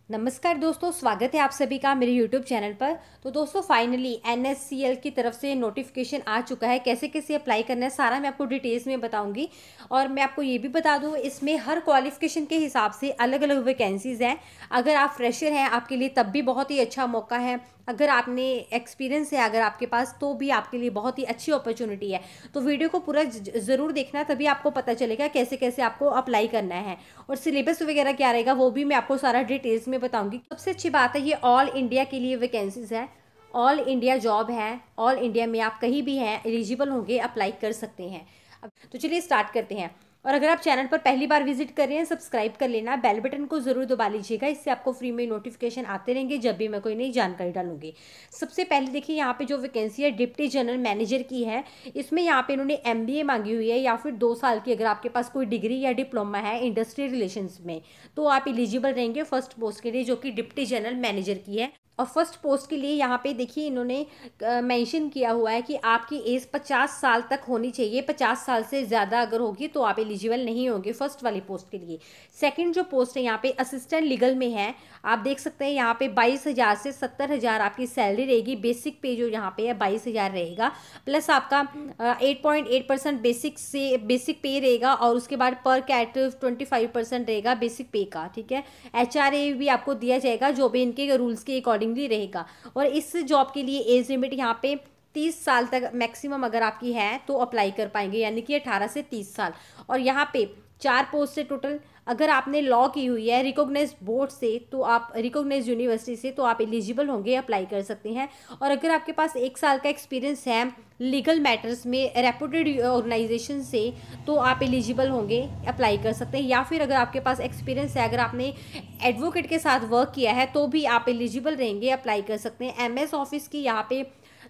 नमस्कार दोस्तों, स्वागत है आप सभी का मेरे YouTube चैनल पर। तो दोस्तों फाइनली NSCL की तरफ से नोटिफिकेशन आ चुका है। कैसे कैसे अप्लाई करना है सारा मैं आपको डिटेल्स में बताऊंगी। और मैं आपको ये भी बता दूं, इसमें हर क्वालिफिकेशन के हिसाब से अलग अलग वैकेंसीज हैं। अगर आप फ्रेशर हैं आपके लिए तब भी बहुत ही अच्छा मौका है। अगर आपने एक्सपीरियंस है अगर आपके पास, तो भी आपके लिए बहुत ही अच्छी अपॉर्चुनिटी है। तो वीडियो को पूरा ज़रूर देखना, तभी आपको पता चलेगा कैसे कैसे आपको अप्लाई करना है और सिलेबस वगैरह क्या रहेगा वो भी मैं आपको सारा डिटेल्स में बताऊंगी। सबसे अच्छी बात है ये ऑल इंडिया के लिए वैकेंसीज है, ऑल इंडिया जॉब है। ऑल इंडिया में आप कहीं भी हैं एलिजिबल होंगे, अप्लाई कर सकते हैं। अब तो चलिए स्टार्ट करते हैं। और अगर आप चैनल पर पहली बार विजिट कर रहे हैं, सब्सक्राइब कर लेना, बेल बटन को जरूर दबा लीजिएगा। इससे आपको फ्री में नोटिफिकेशन आते रहेंगे जब भी मैं कोई नई जानकारी डालूंगी। सबसे पहले देखिए यहाँ पे जो वैकेंसी है डिप्टी जनरल मैनेजर की है। इसमें यहाँ पे इन्होंने MBA मांगी हुई है या फिर 2 साल की, अगर आपके पास कोई डिग्री या डिप्लोमा है इंडस्ट्री रिलेशंस में, तो आप एलिजिबल रहेंगे फर्स्ट पोस्ट के लिए, जो कि डिप्टी जनरल मैनेजर की है। और फर्स्ट पोस्ट के लिए यहाँ पे देखिए इन्होंने मेंशन किया हुआ है कि आपकी एज 50 साल तक होनी चाहिए। 50 साल से ज़्यादा अगर होगी तो आप एलिजिबल नहीं होंगे फर्स्ट वाली पोस्ट के लिए। सेकंड जो पोस्ट है यहाँ पे असिस्टेंट लीगल में है। आप देख सकते हैं यहाँ पे 22,000 से 70,000 आपकी सैलरी रहेगी। बेसिक पे जो यहाँ पे है 22,000 रहेगा, प्लस आपका 8.8% बेसिक पे रहेगा, और उसके बाद पर कैट 25% रहेगा बेसिक पे का। ठीक है, HRA भी आपको दिया जाएगा जो भी इनके रूल्स के अकॉर्डिंगली रहेगा। और इस जॉब के लिए एज लिमिट यहाँ पे 30 साल तक मैक्सिमम अगर आपकी है तो अप्लाई कर पाएंगे, यानी कि 18 से 30 साल। और यहाँ पे 4 पोस्ट है टोटल। अगर आपने लॉ की हुई है रिकॉग्नाइज बोर्ड से, तो आप रिकॉग्नाइज यूनिवर्सिटी से, तो आप एलिजिबल होंगे, अप्लाई कर सकते हैं। और अगर आपके पास 1 साल का एक्सपीरियंस है लीगल मैटर्स में रेपुटेड ऑर्गेनाइजेशन से, तो आप एलिजिबल होंगे, अप्लाई कर सकते हैं। या फिर अगर आपके पास एक्सपीरियंस है, अगर आपने एडवोकेट के साथ वर्क किया है, तो भी आप एलिजिबल रहेंगे, अप्लाई कर सकते हैं। MS ऑफिस की यहाँ पे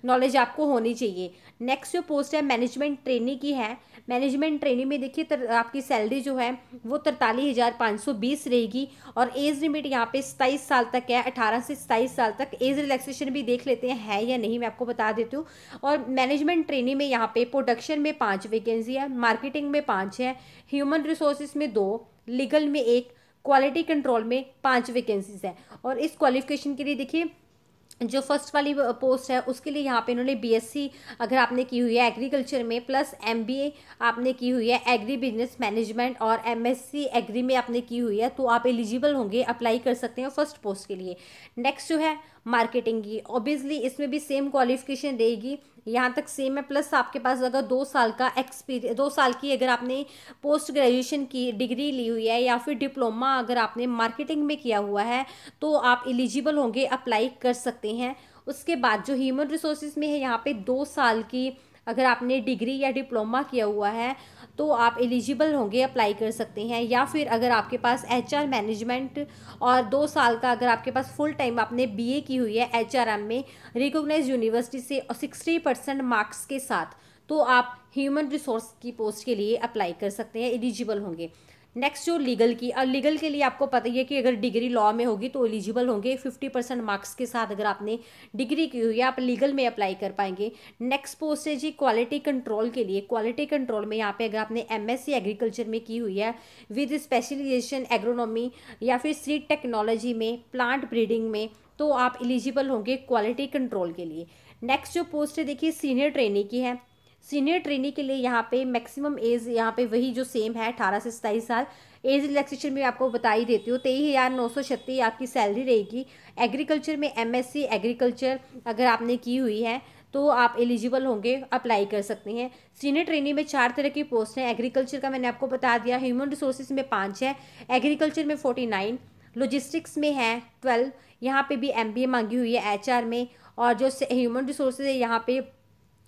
नॉलेज आपको होनी चाहिए। नेक्स्ट जो पोस्ट है मैनेजमेंट ट्रेनी की है। मैनेजमेंट ट्रेनी में देखिए आपकी सैलरी जो है वो 43,520 रहेगी। और एज लिमिट यहाँ पे 27 साल तक है, 18 से 27 साल तक। एज रिलैक्सेशन भी देख लेते हैं है या नहीं, मैं आपको बता देती हूँ। और मैनेजमेंट ट्रेनी में यहाँ पे प्रोडक्शन में 5 वैकेंसी है, मार्केटिंग में 5 है, ह्यूमन रिसोर्सेज में 2, लीगल में 1, क्वालिटी कंट्रोल में 5 वैकेंसीज है। और इस क्वालिफिकेशन के लिए देखिए जो फर्स्ट वाली पोस्ट है उसके लिए यहाँ पे इन्होंने BSc अगर आपने की हुई है एग्रीकल्चर में, प्लस MBA आपने की हुई है एग्री बिजनेस मैनेजमेंट, और MSc एग्री में आपने की हुई है, तो आप एलिजिबल होंगे, अप्लाई कर सकते हैं फर्स्ट पोस्ट के लिए। नेक्स्ट जो है मार्केटिंग की, ऑब्वियसली इसमें भी सेम क्वालिफिकेशन रहेगी, यहाँ तक सेम है। प्लस आपके पास अगर 2 साल का एक्सपीरियंस, 2 साल की अगर आपने पोस्ट ग्रेजुएशन की डिग्री ली हुई है, या फिर डिप्लोमा अगर आपने मार्केटिंग में किया हुआ है, तो आप एलिजिबल होंगे, अप्लाई कर सकते हैं। उसके बाद जो ह्यूमन रिसोर्सेज में है यहाँ पे 2 साल की अगर आपने डिग्री या डिप्लोमा किया हुआ है, तो आप एलिजिबल होंगे, अप्लाई कर सकते हैं। या फिर अगर आपके पास HR मैनेजमेंट और 2 साल का अगर आपके पास फुल टाइम आपने BA की हुई है HRM में रिकॉग्नाइज यूनिवर्सिटी से और 60% मार्क्स के साथ, तो आप ह्यूमन रिसोर्स की पोस्ट के लिए अप्लाई कर सकते हैं, एलिजिबल होंगे। नेक्स्ट जो लीगल की, और लीगल के लिए आपको पता ही है कि अगर डिग्री लॉ में होगी तो एलिजिबल होंगे 50% मार्क्स के साथ। अगर आपने डिग्री की हुई है आप लीगल में अप्लाई कर पाएंगे। नेक्स्ट पोस्ट है जी क्वालिटी कंट्रोल के लिए। क्वालिटी कंट्रोल में यहाँ पे अगर आपने MSc एग्रीकल्चर में की हुई है विद स्पेशलाइजेशन एग्रोनॉमी या फिर सीड टेक्नोलॉजी में, प्लांट ब्रीडिंग में, तो आप एलिजिबल होंगे क्वालिटी कंट्रोल के लिए। नेक्स्ट जो पोस्ट है देखिए सीनियर ट्रेनी की है। सीनियर ट्रेनी के लिए यहाँ पे मैक्सिमम एज यहाँ पे वही जो सेम है 18 से 27 साल। एज रिलैक्सेशन में आपको बता ही देती हूँ, 23,936 आपकी सैलरी रहेगी। एग्रीकल्चर में MSc एग्रीकल्चर अगर आपने की हुई है तो आप एलिजिबल होंगे, अप्लाई कर सकते हैं। सीनियर ट्रेनी में 4 तरह की पोस्ट हैं। एग्रीकल्चर का मैंने आपको बता दिया, ह्यूमन रिसोर्सेज में 5 है, एग्रीकल्चर में 49, लॉजिस्टिक्स में है 12, यहाँ पे भी MBA मांगी हुई है HR में। और जो ह्यूमन रिसोर्सेज है यहाँ पे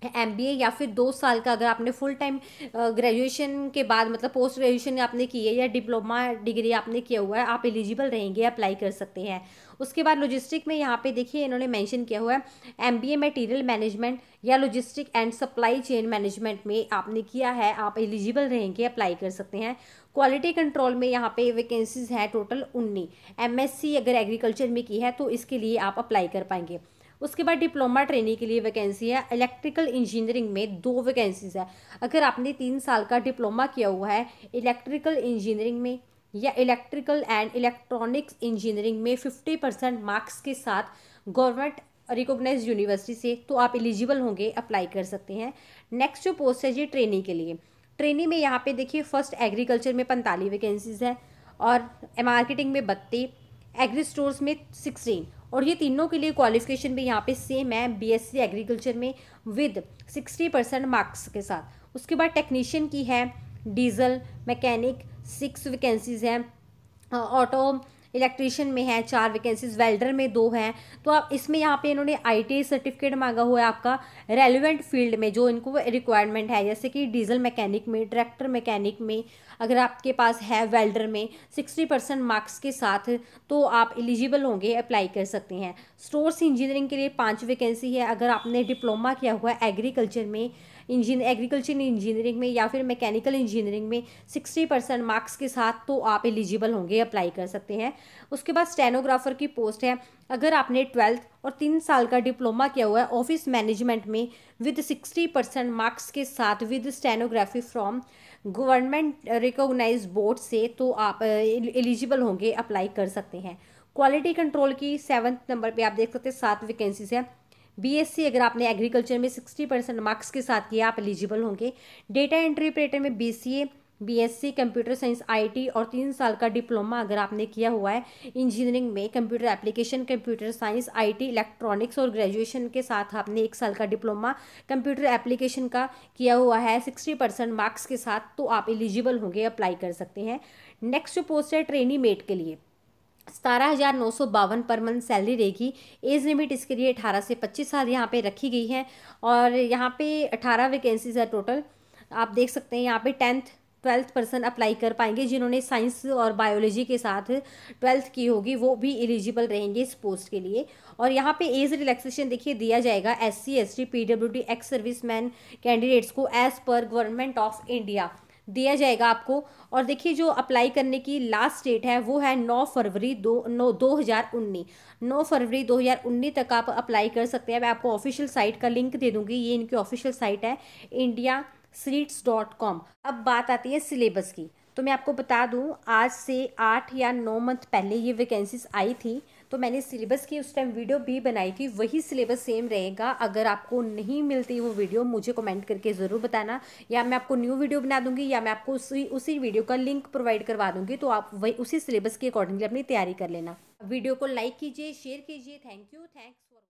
MBA या फिर 2 साल का अगर आपने फुल टाइम ग्रेजुएशन के बाद, मतलब पोस्ट ग्रेजुएशन आपने की है या डिप्लोमा डिग्री आपने किया हुआ है, आप एलिजिबल रहेंगे, अप्लाई कर सकते हैं। उसके बाद लॉजिस्टिक में यहाँ पे देखिए इन्होंने मेंशन किया हुआ है MBA मटेरियल मैनेजमेंट या logistic and supply chain management में आपने किया है, आप एलिजिबल रहेंगे, अप्लाई कर सकते हैं। क्वालिटी कंट्रोल में यहाँ पे वैकेंसीज है टोटल 19। MSc अगर एग्रीकल्चर में की है तो इसके लिए आप अप्लाई कर पाएंगे। उसके बाद डिप्लोमा ट्रेनी के लिए वैकेंसी है। इलेक्ट्रिकल इंजीनियरिंग में 2 वैकेंसीज है। अगर आपने 3 साल का डिप्लोमा किया हुआ है इलेक्ट्रिकल इंजीनियरिंग में, या इलेक्ट्रिकल एंड इलेक्ट्रॉनिक्स इंजीनियरिंग में 50% मार्क्स के साथ गवर्नमेंट रिकॉग्नाइज्ड यूनिवर्सिटी से, तो आप एलिजिबल होंगे, अप्लाई कर सकते हैं। नेक्स्ट जो पोस्ट है जी ट्रेनी के लिए। ट्रेनी में यहाँ पे देखिए फर्स्ट एग्रीकल्चर में 45 वैकेंसीज है और मार्केटिंग में 32, एग्री स्टोर्स में 16, और ये तीनों के लिए क्वालिफिकेशन भी यहाँ पे सेम है, बीएससी एग्रीकल्चर में विद 60% मार्क्स के साथ। उसके बाद टेक्नीशियन की है, डीजल मैकेनिक 6 वैकेंसीज हैं, ऑटो इलेक्ट्रीशियन में है 4 वैकेंसीज, वेल्डर में 2 हैं। तो आप इसमें यहाँ पे इन्होंने आईटीआई सर्टिफिकेट मांगा हुआ है आपका रेलिवेंट फील्ड में जो इनको रिक्वायरमेंट है, जैसे कि डीजल मैकेनिक में, ट्रैक्टर मैकेनिक में अगर आपके पास है, वेल्डर में 60% मार्क्स के साथ, तो आप एलिजिबल होंगे, अप्लाई कर सकते हैं। स्टोर्स इंजीनियरिंग के लिए 5 वैकेंसी है, अगर आपने डिप्लोमा किया हुआ है एग्रीकल्चर में, एग्रीकल्चर इंजीनियरिंग में या फिर मैकेनिकल इंजीनियरिंग में 60% मार्क्स के साथ, तो आप एलिजिबल होंगे, अप्लाई कर सकते हैं। उसके बाद स्टेनोग्राफर की पोस्ट है, अगर आपने 12th और 3 साल का डिप्लोमा किया हुआ है ऑफिस मैनेजमेंट में विद 60% मार्क्स के साथ with stenography from government recognise board से, तो आप एलिजिबल होंगे, अप्लाई कर सकते हैं। क्वालिटी कंट्रोल की 7th नंबर पे आप देख सकते हैं 7 वैकेंसीज है। बीएससी अगर आपने एग्रीकल्चर में 60% मार्क्स के साथ किया, आप एलिजिबल होंगे। डेटा एंट्री ऑपरेटर में BCA, BSc computer science IT और 3 साल का डिप्लोमा अगर आपने किया हुआ है इंजीनियरिंग में computer application, computer science, IT, electronics, और ग्रेजुएशन के साथ आपने 1 साल का डिप्लोमा कंप्यूटर एप्लीकेशन का किया हुआ है 60% मार्क्स के साथ, तो आप एलिजिबल होंगे, अप्लाई कर सकते हैं। नेक्स्ट जो पोस्ट है ट्रेनी मेट के लिए, 17,952 पर मंथ सैलरी रहेगी। एज लिमिट इसके लिए 18 से 25 साल यहाँ पे रखी गई है, और यहाँ पे 18 वैकेंसीज है टोटल। आप देख सकते हैं यहाँ पे 10th 12th पर्सन अप्लाई कर पाएंगे, जिन्होंने साइंस और बायोलॉजी के साथ 12th की होगी वो भी एलिजिबल रहेंगे इस पोस्ट के लिए। और यहाँ पे एज रिलैक्सेशन देखिए दिया जाएगा SC ST PWD ex serviceman candidates को एज पर गवर्नमेंट ऑफ इंडिया दिया जाएगा आपको। और देखिए जो अप्लाई करने की लास्ट डेट है वो है 9 फरवरी 2019। 9 फरवरी 2019 तक आप अप्लाई कर सकते हैं। मैं आपको ऑफिशियल साइट का लिंक दे दूंगी, ये इनकी ऑफिशियल साइट है indiaseats.com। अब बात आती है सिलेबस की, तो मैं आपको बता दूं आज से 8 या 9 मंथ पहले ये वैकेंसीज आई थी, तो मैंने सिलेबस की उस टाइम वीडियो भी बनाई थी, वही सिलेबस सेम रहेगा। अगर आपको नहीं मिलती वो वीडियो मुझे कमेंट करके ज़रूर बताना, या मैं आपको न्यू वीडियो बना दूंगी, या मैं आपको उसी वीडियो का लिंक प्रोवाइड करवा दूंगी, तो आप वही उसी सिलेबस के अकॉर्डिंगली अपनी तैयारी कर लेना। वीडियो को लाइक कीजिए, शेयर कीजिए। Thank you. थैंक्स।